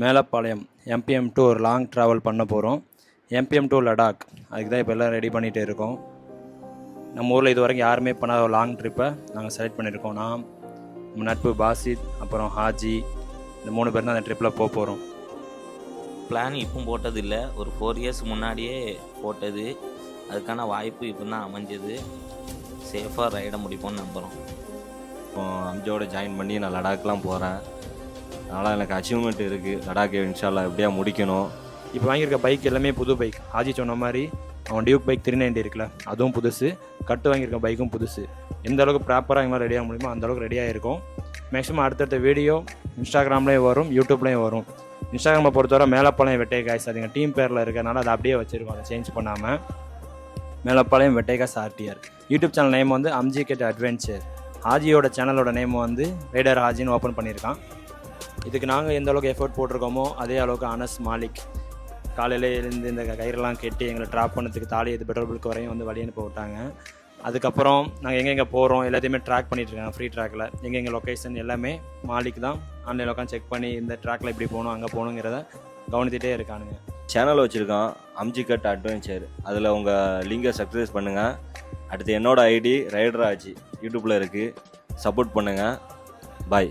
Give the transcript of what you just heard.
Melapalayam MBM two ஒரு long travel பண்ண போகிறோம். எம்பிஎம் டூ லடாக், அதுக்கு தான் இப்போ எல்லாம் ரெடி பண்ணிகிட்டு இருக்கோம். நம்ம ஊரில் இது வரைக்கும் யாருமே பண்ணாத ஒரு லாங் ட்ரிப்பை நாங்கள் செலக்ட் பண்ணியிருக்கோம். நான், நம்ம நட்பு பாசித், அப்புறம் ஹாஜி, இந்த 3 பேர் தான் அந்த ட்ரிப்பில் போக போகிறோம். பிளான் இப்போ போட்டது இல்லை, ஒரு 4 இயர்ஸ் முன்னாடியே போட்டது. அதுக்கான வாய்ப்பு இப்போ தான் அமைஞ்சது. சேஃபாக ரைடை முடிப்போம்னு நம்புகிறோம். இப்போ அம்ஜோட ஜாயின் பண்ணி நான் லடாக்லாம் போகிறேன். அதனால் எனக்கு அச்சீவ்மெண்ட் இருக்குது. லடாக் இன்ஷால்லா எப்படியா முடிக்கணும். இப்போ வாங்கியிருக்க பைக் எல்லாமே புது பைக். ஹாஜி சொன்ன மாதிரி அவன் டியூக் பைக் 390 இருக்குல்ல, அதுவும் புதுசு. கட்டு வாங்கியிருக்க பைக்கும் புதுசு. எந்த அளவுக்கு ப்ராப்பராக எங்களால் ரெடியாக முடியுமோ அந்தளவுக்கு ரெடியாக இருக்கும். மேக்ஸிமம் அடுத்தடுத்த வீடியோ இன்ஸ்டாகிராம்லேயும் வரும், யூடியூப்லேயும் வரும். இன்ஸ்டாகிராமை பொறுத்தவரை மேலப்பாளையம் வெட்டைகாய்ஸ், அது எங்கள் டீம் பேரில் இருக்கிறனால அதை அப்படியே வச்சுருக்கோம், அதை சேஞ்ச் பண்ணாமல். மேலப்பாளையம் வெட்டைகாய்ஸ் ஆர்டிஆர். யூடியூப் சேனல் நேம் வந்து அம்ஜிகேட் அட்வென்ச்சர். ஹாஜியோட சேனலோட நேம் வந்து ரைடர் ஹாஜின்னு ஓப்பன் பண்ணியிருக்கான். இதுக்கு நாங்கள் எந்த அளவுக்கு எஃபர்ட் போட்டிருக்கோமோ அதே அளவுக்கு அனஸ் மாலிக் காலையில் எழுந்து இந்த கயிறெல்லாம் கட்டி எங்களை ட்ராப் பண்ணதுக்கு தாலி இது பெட்ரோல் பல்க் வரையும் வந்து வழி அனுப்ப விட்டாங்க. அதுக்கப்புறம் நாங்கள் எங்கெங்கே போகிறோம் எல்லாத்தையுமே ட்ராக் பண்ணிகிட்ருக்காங்க. ஃப்ரீ ட்ராக்கில் எங்கெங்கே லொக்கேஷன் எல்லாமே மாலிக் தான் ஆன்லைனில் உட்காந்து செக் பண்ணி இந்த ட்ராக்கில் இப்படி போகணும் அங்கே போகணுங்கிறத கவனித்துட்டே இருக்கானுங்க. சேனல் வச்சுருக்கான் அம்ஜிகட் அட்வென்ச்சர். அதில் உங்கள் லிங்கை சப்ஸ்கிரைப் பண்ணுங்கள். அடுத்து என்னோடய ஐடி ரைடர் ஆச்சு யூடியூப்பில் இருக்குது. சப்போர்ட் பண்ணுங்கள். பாய்.